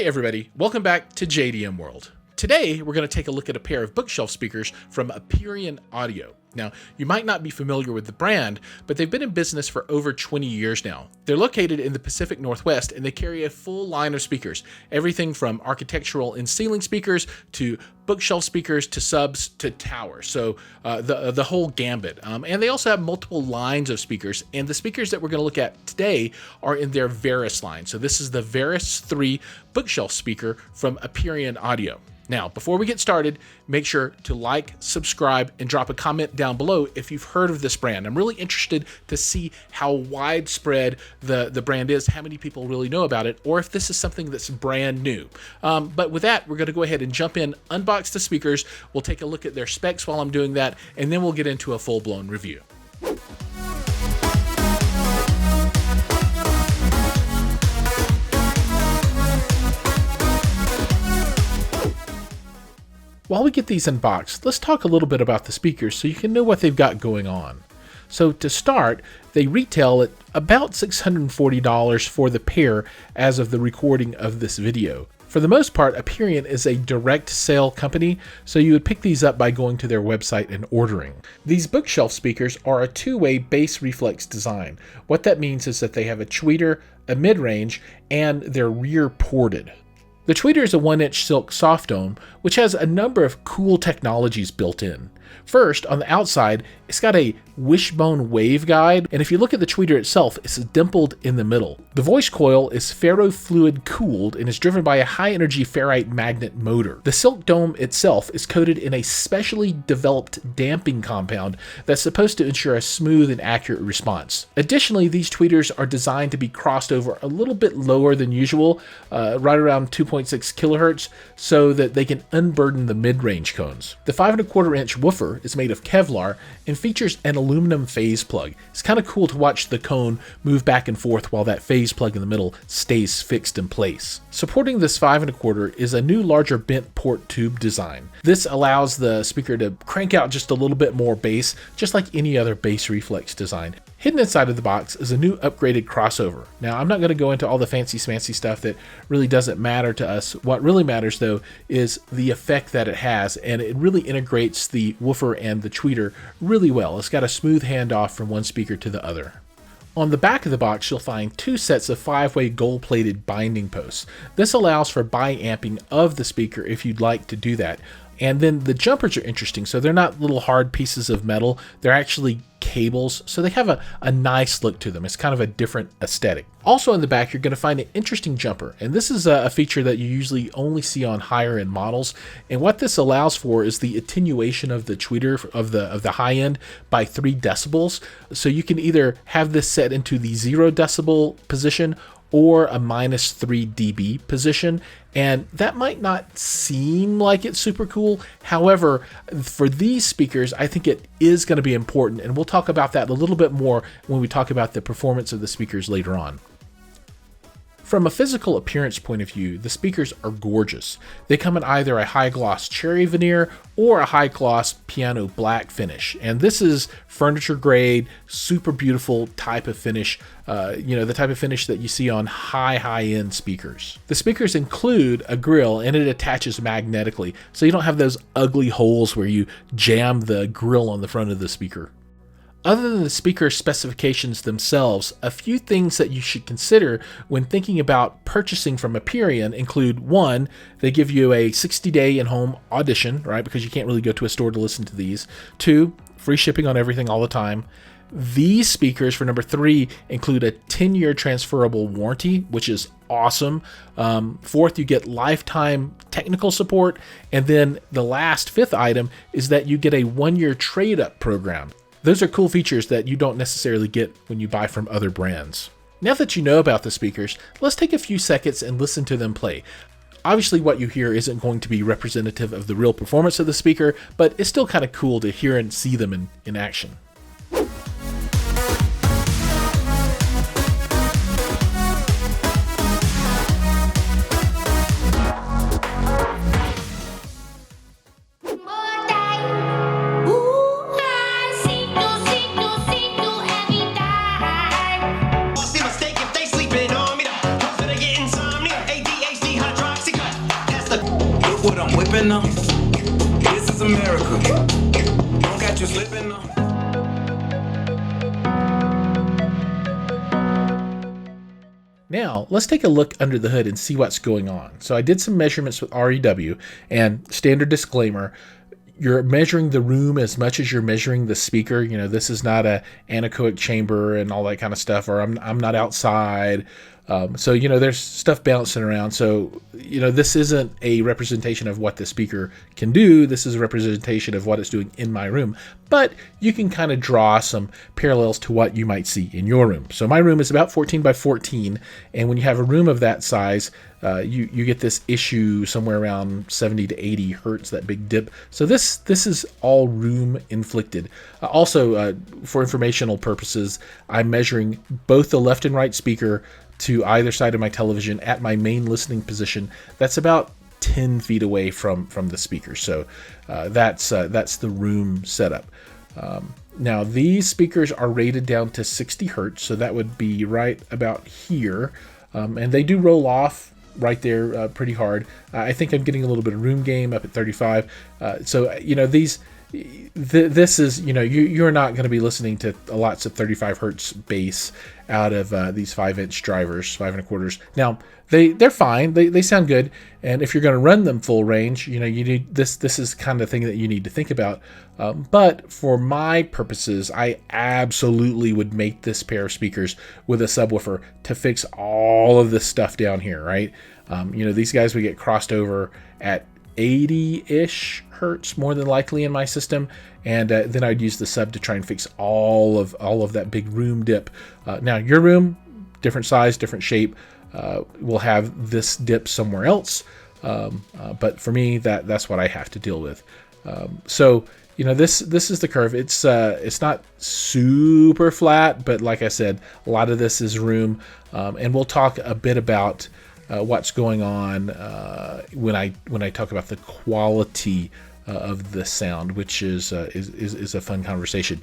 Hey everybody, welcome back to JDM World. Today we're going to take a look at a pair of bookshelf speakers from Aperion Audio. Now, you might not be familiar with the brand, but they've been in business for over 20 years now. They're located in the Pacific Northwest and they carry a full line of speakers, everything from architectural and ceiling speakers to bookshelf speakers to subs to towers, so the whole gambit. And they also have multiple lines of speakers, and the speakers that we're going to look at today are in their Verus line. So this is the Verus III bookshelf speaker from Aperion Audio. Now, before we get started, make sure to like, subscribe, and drop a comment down below if you've heard of this brand. I'm really interested to see how widespread the brand is, how many people really know about it, or if this is something that's brand new. But with that, we're going to go ahead and jump in, unbox the speakers. We'll take a look at their specs while I'm doing that, and then we'll get into a full-blown review. While we get these unboxed, let's talk a little bit about the speakers so you can know what they've got going on. So to start, they retail at about $640 for the pair as of the recording of this video. For the most part, Aperion is a direct sale company, so you would pick these up by going to their website and ordering. These bookshelf speakers are a two-way bass reflex design. What that means is that they have a tweeter, a mid-range, and they're rear ported. The tweeter is a 1-inch silk soft dome, which has a number of cool technologies built in. First, on the outside, it's got a wishbone waveguide, and if you look at the tweeter itself, it's dimpled in the middle. The voice coil is ferrofluid cooled and is driven by a high-energy ferrite magnet motor. The silk dome itself is coated in a specially developed damping compound that's supposed to ensure a smooth and accurate response. Additionally, these tweeters are designed to be crossed over a little bit lower than usual, right around 2.6 kilohertz, so that they can unburden the mid-range cones. The 5¼ inch woofer is made of Kevlar and features an aluminum phase plug. It's kind of cool to watch the cone move back and forth while that phase plug in the middle stays fixed in place. Supporting this 5¼ is a new larger bent port tube design. This allows the speaker to crank out just a little bit more bass, just like any other bass reflex design. Hidden inside of the box is a new upgraded crossover. Now, I'm not going to go into all the fancy smancy stuff that really doesn't matter to us. What really matters, though, is the effect that it has, and it really integrates the woofer and the tweeter really well. It's got a smooth handoff from one speaker to the other. On the back of the box, you'll find two sets of 5-way gold-plated binding posts. This allows for bi-amping of the speaker if you'd like to do that. And then the jumpers are interesting, so they're not little hard pieces of metal. They're actually cables, so they have a nice look to them. It's kind of a different aesthetic. Also in the back, you're going to find an interesting jumper, and this is a feature that you usually only see on higher end models. And what this allows for is the attenuation of the tweeter of the high end by 3 decibels. So you can either have this set into the 0 decibel position or a -3 dB position, and that might not seem like it's super cool. However, for these speakers, I think it is going to be important, and we'll talk about that a little bit more when we talk about the performance of the speakers later on. From a physical appearance point of view, the speakers are gorgeous. They come in either a high gloss cherry veneer or a high gloss piano black finish. And this is furniture grade, super beautiful type of finish, the type of finish that you see on high-end speakers. The speakers include a grill, and it attaches magnetically, so you don't have those ugly holes where you jam the grill on the front of the speaker. Other than the speaker specifications themselves, a few things that you should consider when thinking about purchasing from Aperion include: 1, they give you a 60-day in-home audition, right? Because you can't really go to a store to listen to these. 2, free shipping on everything all the time. These speakers, for number 3, include a 10-year transferable warranty, which is awesome. 4th, you get lifetime technical support. And then the last 5th item is that you get a 1-year trade-up program. Those are cool features that you don't necessarily get when you buy from other brands. Now that you know about the speakers, let's take a few seconds and listen to them play. Obviously, what you hear isn't going to be representative of the real performance of the speaker, but it's still kind of cool to hear and see them in action. See mistake if they sleeping on me. Cause they getting insomnia, ADHD, hot drugs. slipping up. This is America. Don't catch you slipping up. Now, let's take a look under the hood and see what's going on. So I did some measurements with REW, and standard disclaimer, you're measuring the room as much as you're measuring the speaker. You know, this is not a anechoic chamber and all that kind of stuff, or I'm not outside. So, you know, there's stuff bouncing around. So, you know, this isn't a representation of what the speaker can do. This is a representation of what it's doing in my room. But you can kind of draw some parallels to what you might see in your room. So my room is about 14 by 14. And when you have a room of that size, you get this issue somewhere around 70 to 80 hertz, that big dip. So this is all room inflicted. Also, for informational purposes, I'm measuring both the left and right speaker to either side of my television at my main listening position. That's about 10 feet away from the speaker. So that's the room setup. Now these speakers are rated down to 60 hertz, so that would be right about here. And they do roll off right there pretty hard. I think I'm getting a little bit of room gain up at 35. So, you know, this is, you know, you're not going to be listening to lots of 35 hertz bass out of these 5-inch drivers, 5 1/4. Now they're fine. They sound good. And if you're going to run them full range, you know, you need this is kind of thing that you need to think about. But for my purposes, I absolutely would make this pair of speakers with a subwoofer to fix all of this stuff down here, right? You know, these guys would get crossed over at 80-ish hertz more than likely in my system, and then I'd use the sub to try and fix all of that big room dip. Now your room, different size, different shape, will have this dip somewhere else, but for me that's what I have to deal with. So, you know, this is the curve. It's not super flat, but like I said, a lot of this is room, and we'll talk a bit about what's going on when I talk about the quality of the sound, which is a fun conversation.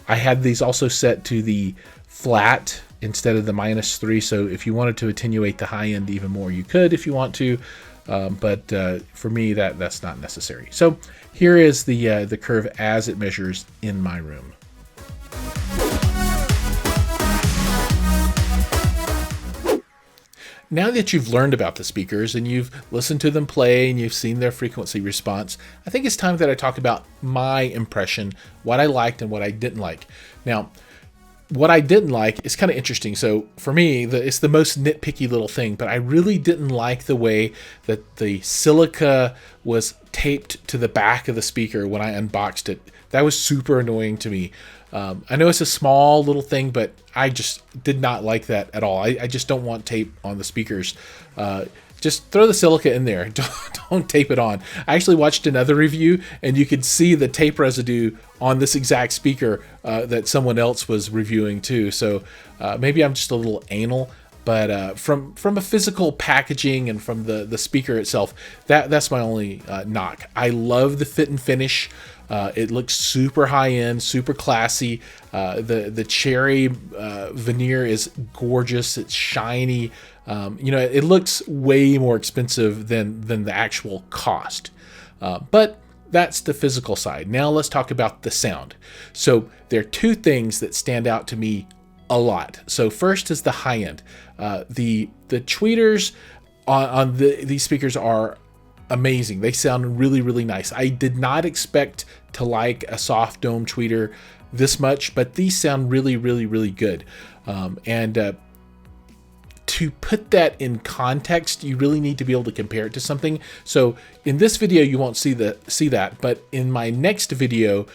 I had these also set to the flat instead of the -3, so if you wanted to attenuate the high end even more, you could if you want to, but for me that's not necessary. So here is the curve as it measures in my room. Now that you've learned about the speakers and you've listened to them play and you've seen their frequency response, I think it's time that I talk about my impression, what I liked and what I didn't like. Now, what I didn't like is kind of interesting. So for me, it's the most nitpicky little thing, but I really didn't like the way that the silica was taped to the back of the speaker when I unboxed it. That was super annoying to me. I know it's a small little thing, but I just did not like that at all. I just don't want tape on the speakers. Just throw the silica in there. Don't tape it on. I actually watched another review, and you could see the tape residue on this exact speaker that someone else was reviewing too. So maybe I'm just a little anal. But from a physical packaging and from the speaker itself, that's my only knock. I love the fit and finish. It looks super high end, super classy. The cherry veneer is gorgeous. It's shiny. You know, it looks way more expensive than the actual cost. But that's the physical side. Now let's talk about the sound. So there are two things that stand out to me a lot. So first is the high end. The tweeters on these speakers are amazing. They sound really, really nice. I did not expect to like a soft dome tweeter this much, but these sound really, really, really good. And to put that in context, you really need to be able to compare it to something. So in this video, you won't see that, but in my next video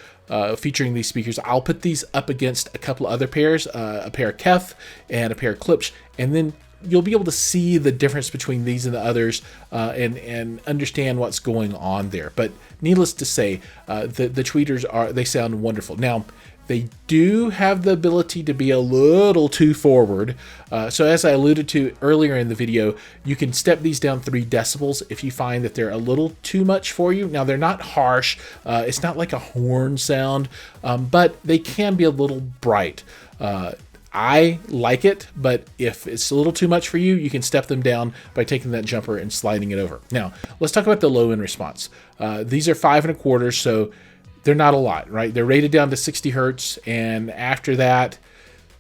featuring these speakers, I'll put these up against a couple other pairs, a pair of Kef and a pair of Klipsch, and then you'll be able to see the difference between these and the others, and understand what's going on there. But needless to say, the tweeters they sound wonderful. Now, they do have the ability to be a little too forward. So as I alluded to earlier in the video, you can step these down 3 decibels if you find that they're a little too much for you. Now, they're not harsh. It's not like a horn sound, but they can be a little bright. I like it, but if it's a little too much for you, you can step them down by taking that jumper and sliding it over. Now, let's talk about the low end response. These are 5 1/4, so they're not a lot, right? They're rated down to 60 hertz, and after that,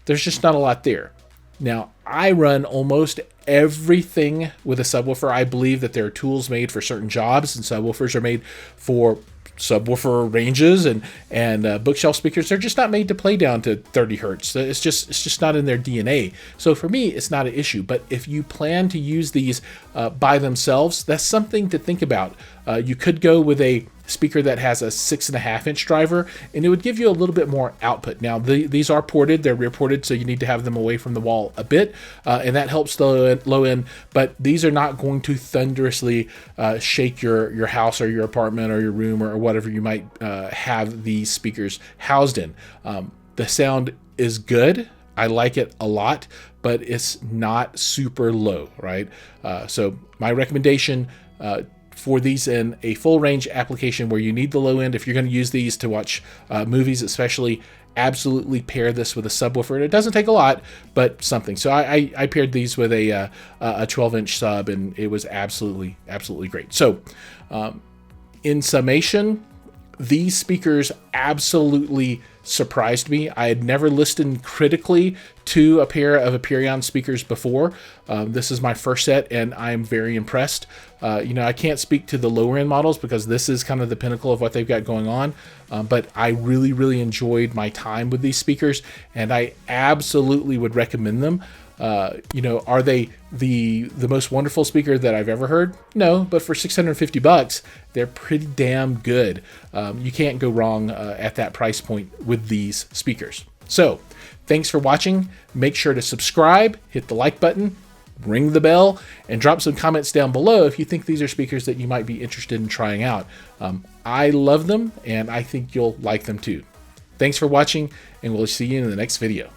there's just not a lot there. Now, I run almost everything with a subwoofer. I believe that there are tools made for certain jobs, and subwoofers are made for subwoofer ranges, and bookshelf speakers. They're just not made to play down to 30 hertz. It's just not in their DNA. So for me, it's not an issue. But if you plan to use these by themselves, that's something to think about. You could go with a speaker that has a 6.5-inch driver, and it would give you a little bit more output. Now, these are ported, they're rear ported, so you need to have them away from the wall a bit, and that helps the low end, but these are not going to thunderously shake your house or your apartment or your room or whatever you might have these speakers housed in. The sound is good. I like it a lot, but it's not super low, right? So my recommendation for these in a full range application where you need the low end, if you're going to use these to watch movies especially, absolutely pair this with a subwoofer. And it doesn't take a lot, but something. So I paired these with a 12-inch sub, and it was absolutely great. So in summation, these speakers absolutely surprised me. I had never listened critically to a pair of Aperion speakers before. This is my first set, and I'm very impressed. I can't speak to the lower end models because this is kind of the pinnacle of what they've got going on. But I really enjoyed my time with these speakers, and I absolutely would recommend them. Are they the most wonderful speaker that I've ever heard? No, but for $650, they're pretty damn good. You can't go wrong at that price point with these speakers. So thanks for watching. Make sure to subscribe, hit the like button, ring the bell, and drop some comments down below if you think these are speakers that you might be interested in trying out. I love them, and I think you'll like them too. Thanks for watching, and we'll see you in the next video.